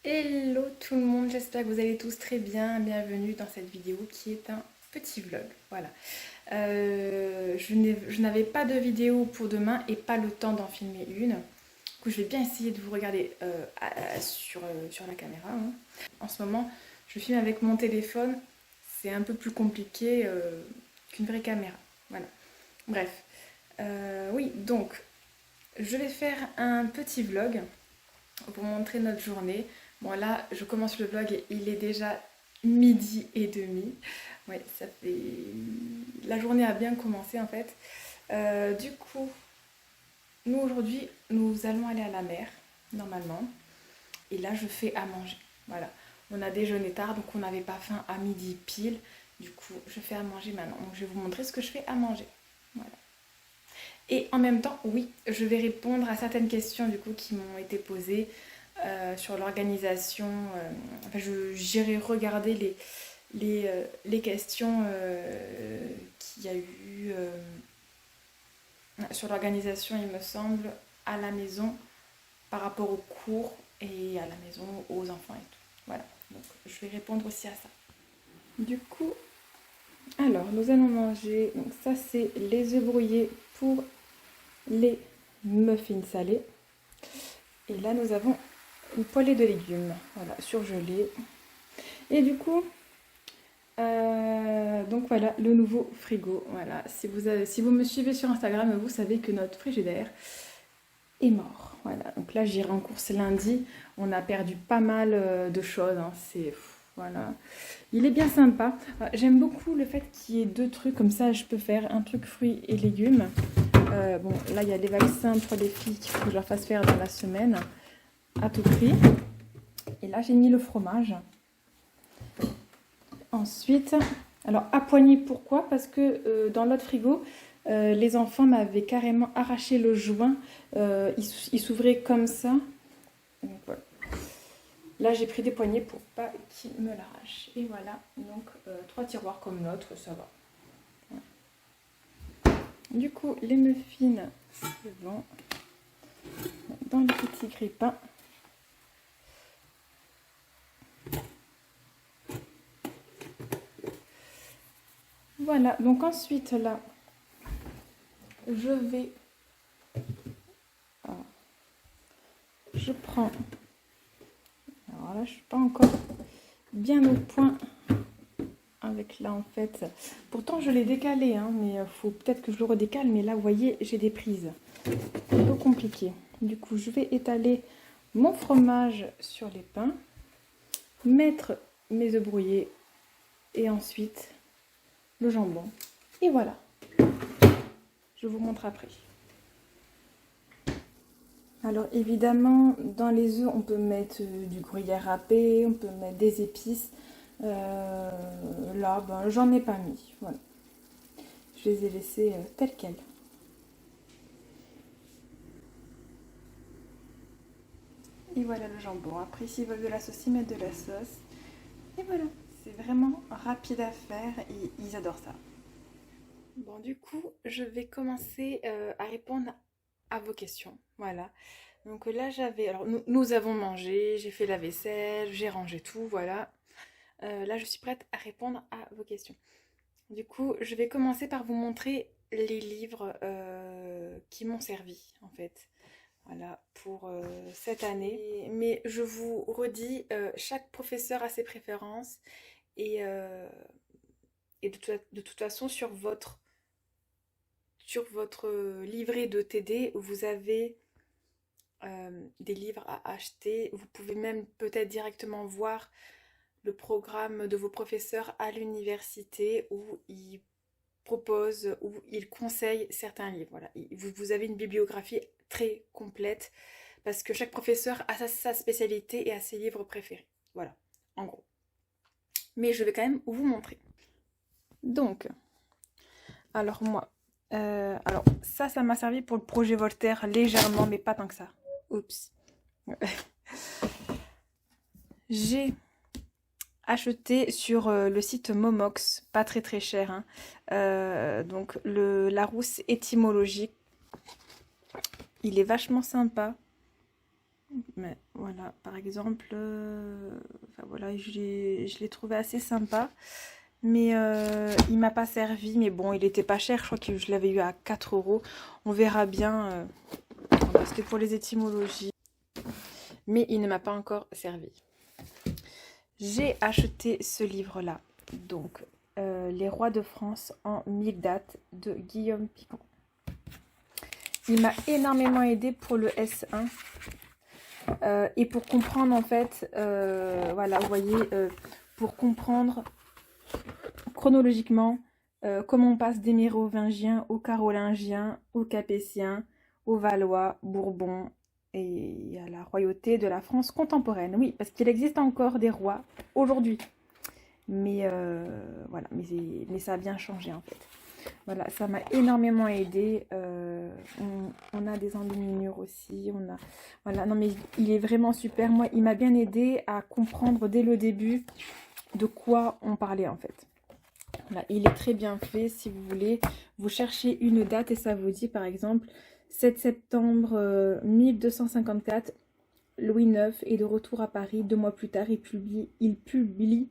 Hello tout le monde, j'espère que vous allez tous très bien. Bienvenue dans cette vidéo qui est un petit vlog. Voilà. Je n'avais pas de vidéo pour demain et pas le temps d'en filmer une. Du coup, je vais bien essayer de vous regarder sur la caméra, hein. En ce moment, je filme avec mon téléphone. C'est un peu plus compliqué qu'une vraie caméra. Voilà. Bref. Oui, donc, je vais faire un petit vlog pour montrer notre journée. Bon là, je commence le vlog et il est déjà midi et demi. Ouais, ça fait... La journée a bien commencé en fait. Du coup, nous aujourd'hui, nous allons aller à la mer, normalement. Et là, je fais à manger. Voilà. On a déjeuné tard, donc on n'avait pas faim à midi pile. Du coup, je fais à manger maintenant. Donc je vais vous montrer ce que je fais à manger. Voilà. Et en même temps, oui, je vais répondre à certaines questions du coup qui m'ont été posées sur l'organisation. Enfin, j'irai regarder les questions qu'il y a eu sur l'organisation, il me semble, à la maison par rapport aux cours et à la maison aux enfants et tout. Voilà, donc je vais répondre aussi à ça. Du coup, alors nous allons manger. Donc ça c'est les œufs brouillés pour les muffins salés. Et là nous avons une poêlée de légumes, voilà, surgelée. Et du coup, donc voilà, le nouveau frigo. Voilà, si vous me suivez sur Instagram, vous savez que notre frigidaire est mort. Voilà, donc là j'irai en course lundi. On a perdu pas mal de choses, hein. Voilà. Il est bien sympa. J'aime beaucoup le fait qu'il y ait deux trucs, comme ça je peux faire un truc fruits et légumes. Bon, là il y a les vaccins pour les filles qu'il faut que je leur fasse faire dans la semaine, à tout prix. Et là j'ai mis le fromage. Ensuite, alors à poignée, pourquoi? Parce que dans l'autre frigo, les enfants m'avaient carrément arraché le joint. Il s'ouvrait comme ça. Donc, voilà. Là, j'ai pris des poignées pour pas qu'ils me l'arrachent. Et voilà, donc 3 tiroirs comme l'autre, ça va. Voilà. Du coup, les muffins, c'est bon. Dans les petits grille-pains. Voilà, donc ensuite là, je prends, alors là je suis pas encore bien au point avec là en fait, pourtant je l'ai décalé, hein, mais faut peut-être que je le redécale, mais là vous voyez j'ai des prises, un peu compliqué. Du coup je vais étaler mon fromage sur les pains, mettre mes œufs brouillés et ensuite le jambon, et voilà, je vous montre après. Alors évidemment, dans les œufs, on peut mettre du gruyère râpé, on peut mettre des épices. Là, ben, j'en ai pas mis. Voilà. Je les ai laissés tels quels. Et voilà le jambon. Après, s'ils veulent de la sauce, ils mettent de la sauce. Et voilà, c'est vraiment rapide à faire et ils adorent ça. Bon, du coup, je vais commencer à répondre à vos questions. Voilà. Donc là, alors nous avons mangé, j'ai fait la vaisselle, j'ai rangé tout, voilà. Là, je suis prête à répondre à vos questions. Du coup, je vais commencer par vous montrer les livres qui m'ont servi, en fait. Voilà, pour cette année. Mais je vous redis, chaque professeur a ses préférences. Et, de toute façon, sur votre livret de TD, vous avez des livres à acheter. Vous pouvez même peut-être directement voir le programme de vos professeurs à l'université où ils proposent, où ils conseillent certains livres. Voilà. Vous avez une bibliographie très complète parce que chaque professeur a sa spécialité et a ses livres préférés. Voilà, en gros. Mais je vais quand même vous montrer. Donc, alors moi, alors ça m'a servi pour le projet Voltaire légèrement, mais pas tant que ça. Oups. J'ai acheté sur le site Momox, pas très très cher, hein. Donc le Larousse étymologique, il est vachement sympa. Mais voilà, par exemple, enfin, voilà, je l'ai trouvé assez sympa. Mais il m'a pas servi. Mais bon, il était pas cher. Je crois que je l'avais eu à 4 euros. On verra bien. Voilà, c'était pour les étymologies. Mais il ne m'a pas encore servi. J'ai acheté ce livre-là. Donc, Les Rois de France en 1000 dates de Guillaume Picon. Il m'a énormément aidé pour le S1. Et pour comprendre en fait, voilà, vous voyez, pour comprendre chronologiquement comment on passe des Mérovingiens aux Carolingiens, aux Capétiens, aux Valois, Bourbons et à la royauté de la France contemporaine. Oui, parce qu'il existe encore des rois aujourd'hui. Mais voilà, mais ça a bien changé en fait. Voilà, ça m'a énormément aidé. On a des enluminures aussi. Voilà, non mais il est vraiment super. Moi, il m'a bien aidé à comprendre dès le début de quoi on parlait en fait. Voilà, il est très bien fait. Si vous voulez, vous cherchez une date et ça vous dit par exemple 7 septembre 1254, Louis IX est de retour à Paris. 2 mois plus tard, il publie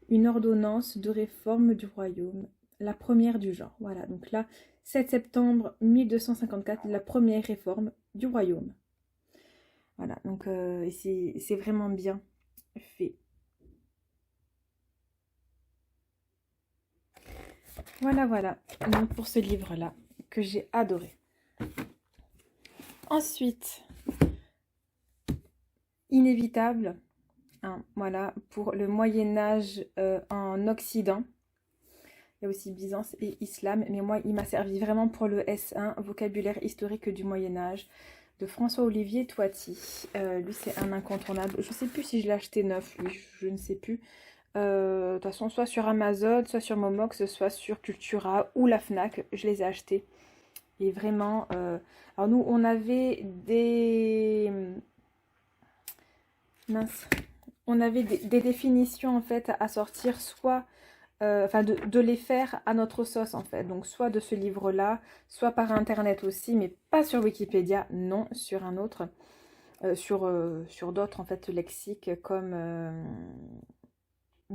une ordonnance de réforme du royaume, la première du genre. Voilà, donc là, 7 septembre 1254, la première réforme du royaume. Voilà, donc c'est vraiment bien fait. Voilà, voilà, donc pour ce livre-là, que j'ai adoré. Ensuite, Inévitable, hein, voilà, pour le Moyen-Âge en Occident. Il y a aussi Byzance et Islam, mais moi, il m'a servi vraiment pour le S1, vocabulaire historique du Moyen-Âge, de François-Olivier Toiti. Lui, c'est un incontournable. Je ne sais plus si je l'ai acheté neuf, lui, je ne sais plus. De toute façon, soit sur Amazon, soit sur Momox, soit sur Cultura ou la Fnac, je les ai achetés. Et vraiment, alors nous, on avait des... Mince. On avait des définitions en fait à sortir, soit enfin de les faire à notre sauce en fait, donc soit de ce livre-là, soit par internet aussi, mais pas sur Wikipédia, non, sur un autre, sur d'autres en fait lexiques comme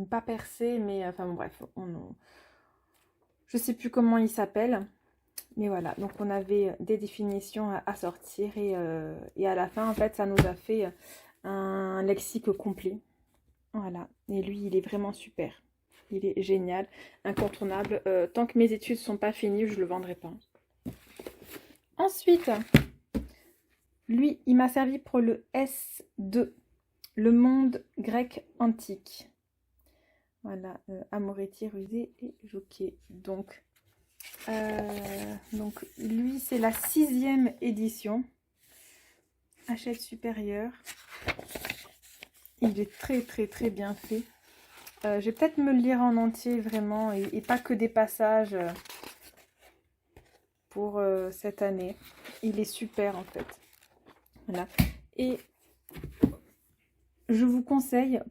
pas percé, mais enfin bon, bref, je sais plus comment il s'appelle, mais voilà, donc on avait des définitions à sortir et à la fin en fait ça nous a fait un lexique complet. Voilà, et lui il est vraiment super. Il est génial, incontournable. Tant que mes études ne sont pas finies, je ne le vendrai pas. Ensuite, lui, il m'a servi pour le S2, le monde grec antique. Voilà, Amoretti, Rusé et Joquet. Donc lui, c'est la 6e édition. Hachette supérieure. Il est très, très, très bien fait. Je vais peut-être me le lire en entier vraiment et pas que des passages pour cette année. Il est super en fait. Voilà. Et je vous conseille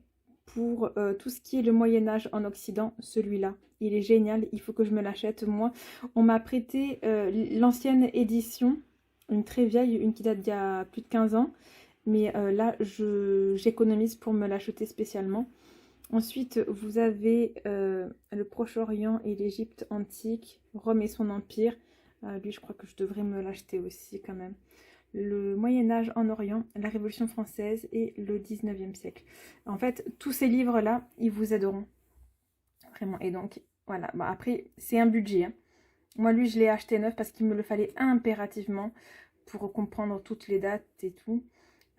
pour tout ce qui est le Moyen-Âge en Occident, celui-là. Il est génial, il faut que je me l'achète. Moi, on m'a prêté l'ancienne édition, une très vieille, une qui date d'il y a plus de 15 ans. Mais là, j'économise pour me l'acheter spécialement. Ensuite, vous avez le Proche-Orient et l'Égypte antique, Rome et son empire. Lui, je crois que je devrais me l'acheter aussi quand même. Le Moyen-Âge en Orient, la Révolution française et le 19e siècle. En fait, tous ces livres-là, ils vous aideront. Vraiment. Et donc, voilà. Bon, après, c'est un budget. Hein. Moi, lui, je l'ai acheté neuf parce qu'il me le fallait impérativement pour comprendre toutes les dates et tout.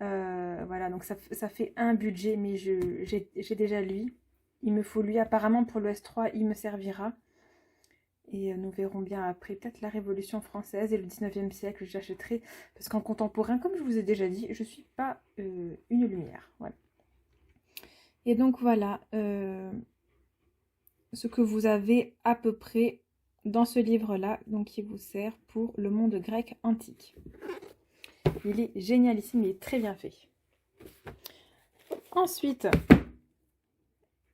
Voilà, donc ça fait un budget, mais j'ai déjà lui. Il me faut lui. Apparemment, pour le S3, il me servira. Et nous verrons bien après, peut-être la Révolution française et le 19e siècle, j'achèterai. Parce qu'en contemporain, comme je vous ai déjà dit, je ne suis pas une lumière. Voilà. Et donc voilà ce que vous avez à peu près dans ce livre-là, donc qui vous sert pour le monde grec antique. Il est génialissime, il est très bien fait. Ensuite,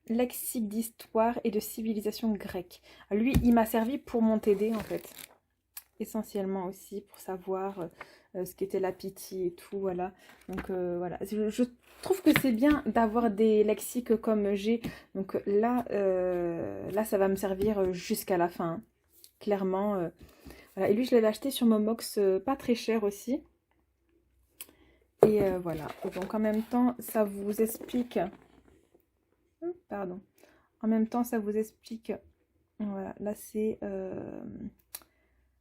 lexique d'histoire et de civilisation grecque. Lui, il m'a servi pour mon TD en fait. essentiellement aussi pour savoir ce qu'était la pitié et tout, voilà. Donc voilà, je trouve que c'est bien d'avoir des lexiques comme j'ai. Donc là, là ça va me servir jusqu'à la fin, hein. Clairement. Voilà. Et lui, je l'avais acheté sur Momox, pas très cher aussi. Et voilà. Donc en même temps, ça vous explique... Pardon. En même temps, ça vous explique... Voilà, là c'est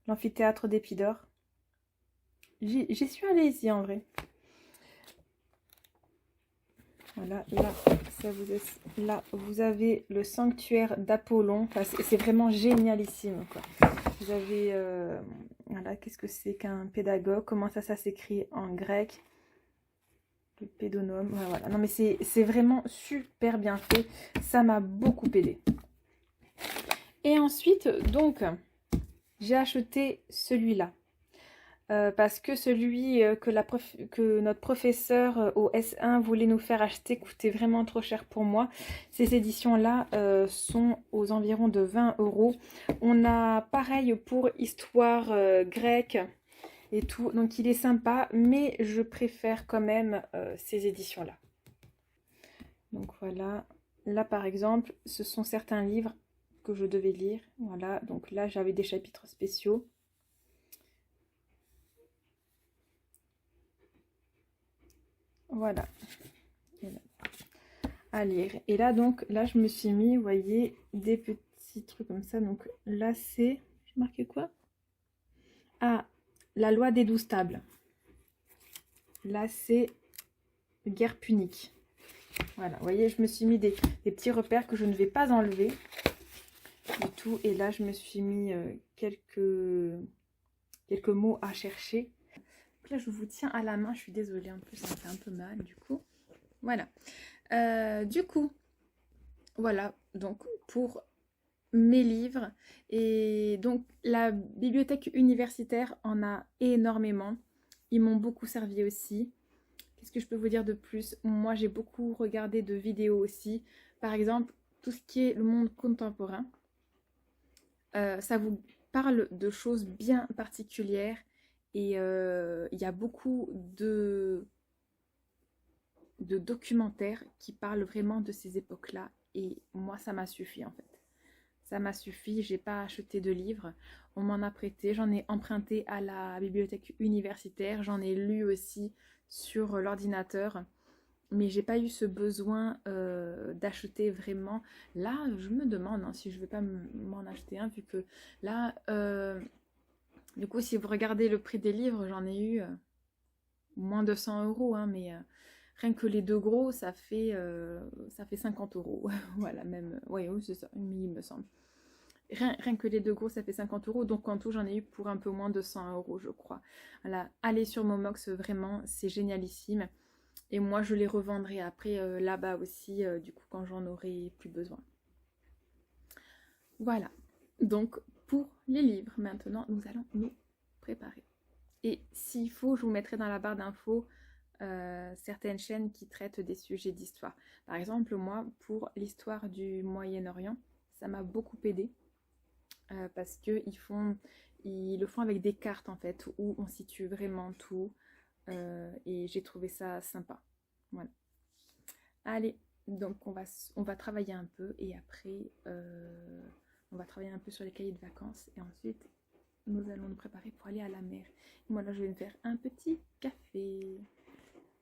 l'amphithéâtre d'Épidore. J'y suis allée ici en vrai. Voilà, là, là vous avez le sanctuaire d'Apollon. Enfin, c'est vraiment génialissime, quoi. Vous avez, voilà, qu'est-ce que c'est qu'un pédagogue? Comment ça s'écrit en grec? Le pédonome, ouais, voilà. Non mais c'est vraiment super bien fait. Ça m'a beaucoup aidé. Et ensuite, donc, j'ai acheté celui-là. Parce que celui que notre professeur au S1 voulait nous faire acheter coûtait vraiment trop cher pour moi. Ces éditions-là sont aux environs de 20 €. On a pareil pour histoire grecque et tout. Donc il est sympa, mais je préfère quand même ces éditions-là. Donc voilà. Là par exemple, ce sont certains livres que je devais lire. Voilà, donc là j'avais des chapitres spéciaux. Voilà. À lire. Et là, donc, là, je me suis mis, vous voyez, des petits trucs comme ça. Donc là, c'est... J'ai marqué quoi? Ah, la loi des 12 tables. Là, c'est guerre punique. Voilà, vous voyez, je me suis mis des petits repères que je ne vais pas enlever du tout. Et là, je me suis mis quelques mots à chercher. Donc là, je vous tiens à la main. Je suis désolée, en plus, ça me fait un peu mal, du coup. Voilà. Du coup, voilà, donc pour mes livres. Et donc la bibliothèque universitaire en a énormément. Ils m'ont beaucoup servi aussi. Qu'est-ce que je peux vous dire de plus? Moi, j'ai beaucoup regardé de vidéos aussi. Par exemple, tout ce qui est le monde contemporain. Ça vous parle de choses bien particulières. Et il y a beaucoup de documentaires qui parlent vraiment de ces époques-là. Et moi, ça m'a suffi en fait. Ça m'a suffi, j'ai pas acheté de livres, on m'en a prêté, j'en ai emprunté à la bibliothèque universitaire, j'en ai lu aussi sur l'ordinateur, mais j'ai pas eu ce besoin d'acheter vraiment. Là, je me demande hein, si je vais pas m'en acheter un, vu que là, du coup, si vous regardez le prix des livres, j'en ai eu moins de 100 €, hein, mais rien que les deux gros, ça fait 50 €. Voilà, même, ouais, oui, c'est ça, il me semble. Rien que les deux gros, ça fait 50 €. Donc en tout, j'en ai eu pour un peu moins de 100 €, je crois. Voilà, allez sur Momox, vraiment, c'est génialissime. Et moi, je les revendrai après là-bas aussi, du coup, quand j'en aurai plus besoin. Voilà. Donc, pour les livres, maintenant, nous allons nous préparer. Et s'il faut, je vous mettrai dans la barre d'infos certaines chaînes qui traitent des sujets d'histoire. Par exemple, moi, pour l'histoire du Moyen-Orient, ça m'a beaucoup aidé. Parce qu'ils le font avec des cartes en fait, où on situe vraiment tout. Et j'ai trouvé ça sympa. Voilà. Allez, donc on va travailler un peu et après on va travailler un peu sur les cahiers de vacances et ensuite nous allons nous préparer pour aller à la mer. Et moi là je vais me faire un petit café.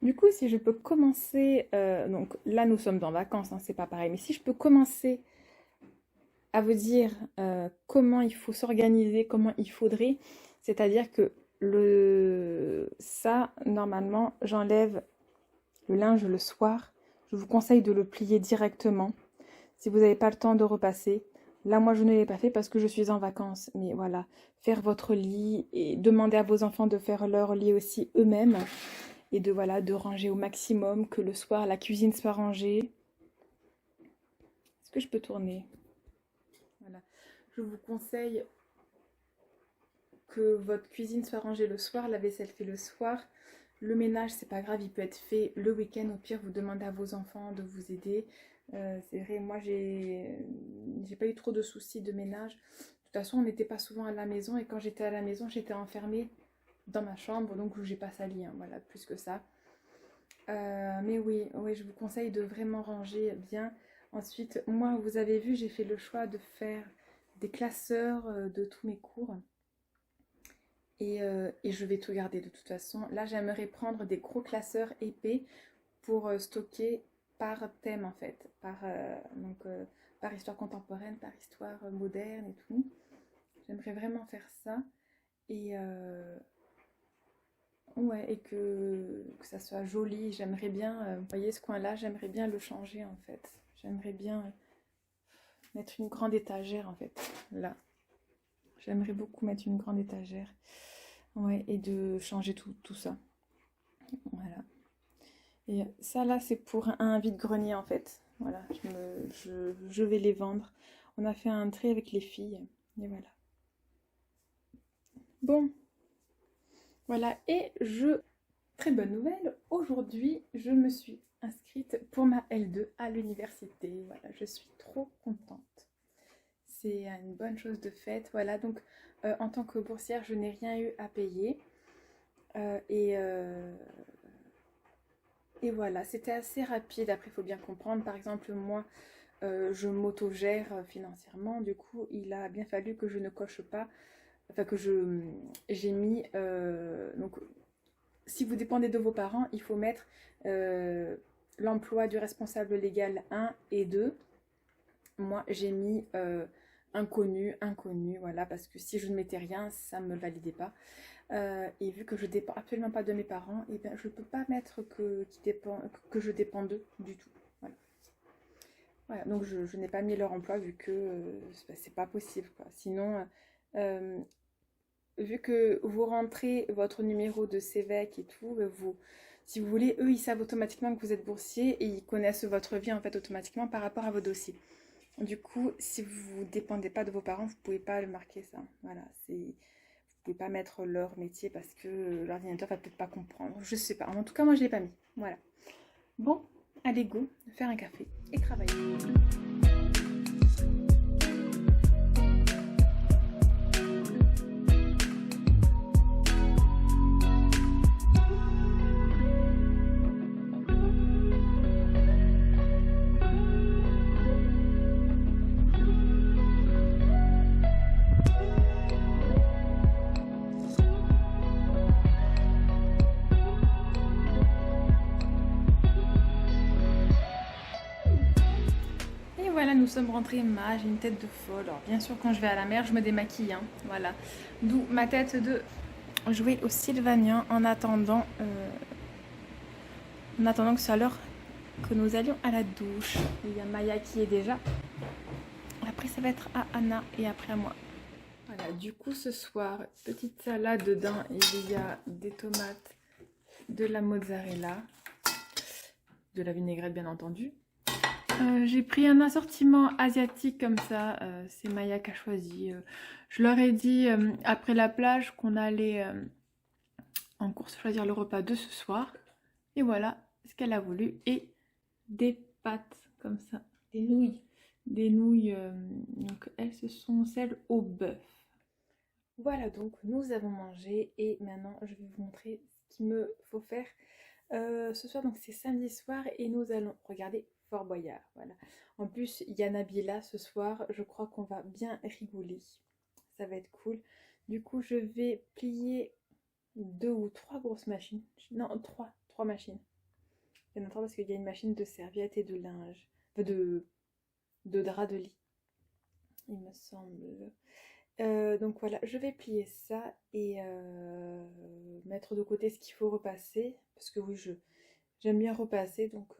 Du coup si je peux commencer, donc là nous sommes en vacances, hein, c'est pas pareil, mais si je peux commencer à vous dire comment il faut s'organiser, comment il faudrait, c'est-à-dire que ça normalement j'enlève le linge le soir. Je vous conseille de le plier directement si vous n'avez pas le temps de repasser. Là, moi, je ne l'ai pas fait parce que je suis en vacances. Mais voilà, faire votre lit et demander à vos enfants de faire leur lit aussi eux-mêmes. Et de ranger au maximum, que le soir, la cuisine soit rangée. Est-ce que je peux tourner? Voilà. Je vous conseille que votre cuisine soit rangée le soir, la vaisselle fait le soir. Le ménage, c'est pas grave, il peut être fait le week-end. Au pire, vous demandez à vos enfants de vous aider. C'est vrai, moi, j'ai pas eu trop de soucis de ménage. toute façon, on n'était pas souvent à la maison et quand j'étais à la maison, j'étais enfermée dans ma chambre, donc j'ai pas sali, hein, voilà, plus que ça. Mais oui, oui, je vous conseille de vraiment ranger bien. Ensuite, moi, vous avez vu, j'ai fait le choix de faire des classeurs de tous mes cours. Et je vais tout garder de toute façon. Là, j'aimerais prendre des gros classeurs épais pour stocker par thème en fait. Par histoire contemporaine, par histoire moderne et tout. J'aimerais vraiment faire ça. Et, ouais, et que ça soit joli. J'aimerais bien, vous voyez ce coin-là, j'aimerais bien le changer en fait. J'aimerais bien mettre une grande étagère en fait, là. J'aimerais beaucoup mettre une grande étagère. Ouais, et de changer tout ça. Voilà. Et ça là, c'est pour un vide-grenier en fait. Voilà, je vais les vendre. On a fait un trait avec les filles. Et voilà. Bon, voilà. Et très bonne nouvelle, aujourd'hui, je me suis inscrite pour ma L2 à l'université. Voilà, je suis trop contente. C'est une bonne chose de faite. Voilà, donc en tant que boursière, je n'ai rien eu à payer. Et voilà, c'était assez rapide. Après, il faut bien comprendre. Par exemple, moi, je m'autogère financièrement. Du coup, il a bien fallu que je ne coche pas. Enfin, j'ai mis. Donc, si vous dépendez de vos parents, il faut mettre l'emploi du responsable légal 1 et 2. Moi, j'ai mis inconnu, voilà, parce que si je ne mettais rien, ça ne me validait pas. Et vu que je dépends absolument pas de mes parents, et bien, je ne peux pas mettre que je dépends d'eux du tout. Voilà. Voilà, donc je n'ai pas mis leur emploi vu que c'est pas possible, quoi. Sinon, vu que vous rentrez votre numéro de CVEC et tout, si vous voulez, eux, ils savent automatiquement que vous êtes boursier et ils connaissent votre vie en fait automatiquement par rapport à vos dossiers. Du coup, si vous ne dépendez pas de vos parents, vous ne pouvez pas le marquer ça. Voilà, vous ne pouvez pas mettre leur métier parce que l'ordinateur va peut-être pas comprendre. Je sais pas. En tout cas, moi, je ne l'ai pas mis. Voilà. Bon, allez go, faire un café et travailler. Voilà, nous sommes rentrés, j'ai une tête de folle. Alors bien sûr, quand je vais à la mer, je me démaquille, hein, voilà. D'où ma tête de jouer au Sylvanien en attendant que ce soit l'heure que nous allions à la douche. Il y a Maya qui est déjà. Après, ça va être à Anna et après à moi. Voilà, du coup, ce soir, petite salade dedans. Il y a des tomates, de la mozzarella, de la vinaigrette bien entendu. J'ai pris un assortiment asiatique comme ça, c'est Maya qui a choisi. Je leur ai dit après la plage qu'on allait en course choisir le repas de ce soir. Et voilà ce qu'elle a voulu. Et des pâtes comme ça, des nouilles. Des nouilles, donc elles ce sont celles au bœuf. Voilà, donc nous avons mangé et maintenant je vais vous montrer ce qu'il me faut faire ce soir. Donc c'est samedi soir et nous allons regarder Fort Boyard, voilà. En plus, il y a Nabila ce soir, je crois qu'on va bien rigoler. Ça va être cool. Du coup, je vais plier 2 ou 3 grosses machines. Non, 3 machines. Il y en a 3 parce qu'il y a une machine de serviettes et de linge. De drap de lit, il me semble. Donc voilà, je vais plier ça et mettre de côté ce qu'il faut repasser. Parce que oui, j'aime bien repasser, donc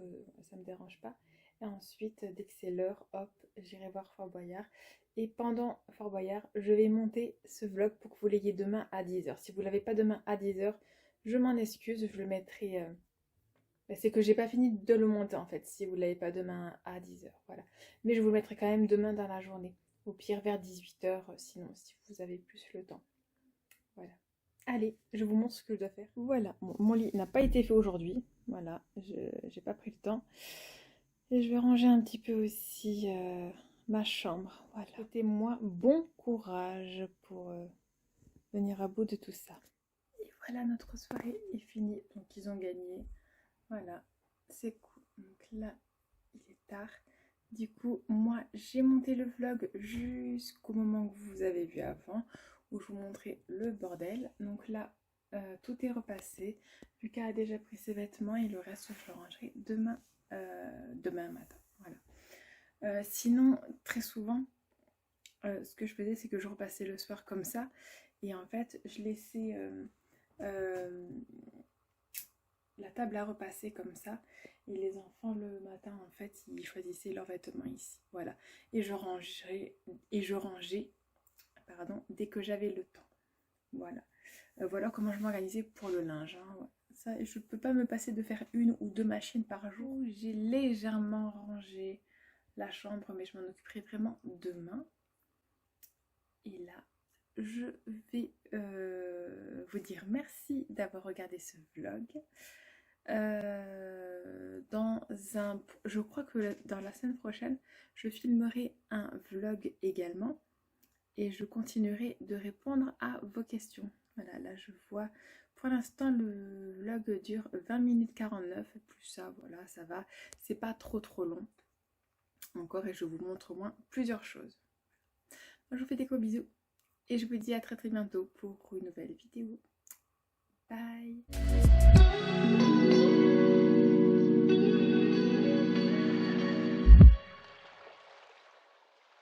ça me dérange pas. Et ensuite, dès que c'est l'heure, hop, j'irai voir Fort Boyard. Et pendant Fort Boyard, je vais monter ce vlog pour que vous l'ayez demain à 10h. Si vous ne l'avez pas demain à 10h, je m'en excuse, je le mettrai... c'est que j'ai pas fini de le monter en fait, si vous ne l'avez pas demain à 10h. Voilà. Mais je vous le mettrai quand même demain dans la journée. Au pire vers 18h, sinon, si vous avez plus le temps. Voilà. Allez, je vous montre ce que je dois faire. Voilà, bon, mon lit n'a pas été fait aujourd'hui. Voilà, j'ai pas pris le temps. Et je vais ranger un petit peu aussi ma chambre. Voilà. Souhaitez-moi bon courage pour venir à bout de tout ça. Et voilà, notre soirée est finie. Donc ils ont gagné. Voilà, c'est cool. Donc là, il est tard. Du coup, moi, j'ai monté le vlog jusqu'au moment que vous avez vu avant, où je vous montrais le bordel. Donc là, tout est repassé. Lucas a déjà pris ses vêtements et le reste, je le rangerai demain matin. Voilà. Sinon, très souvent, ce que je faisais, c'est que je repassais le soir comme ça. Et en fait, je laissais la table à repasser comme ça. Et les enfants, le matin, en fait, ils choisissaient leurs vêtements ici. Voilà. Et je rangeais, pardon, dès que j'avais le temps. Voilà. Voilà comment je m'organisais pour le linge. Hein. Ouais. Ça, je ne peux pas me passer de faire 1 ou 2 machines par jour. J'ai légèrement rangé la chambre, mais je m'en occuperai vraiment demain. Et là, je vais vous dire merci d'avoir regardé ce vlog. Je crois que dans la semaine prochaine, je filmerai un vlog également et je continuerai de répondre à vos questions. Voilà, là je vois, pour l'instant le vlog dure 20 minutes 49, plus ça, voilà, ça va, c'est pas trop long encore et je vous montre au moins plusieurs choses. Moi je vous fais des gros bisous et je vous dis à très bientôt pour une nouvelle vidéo.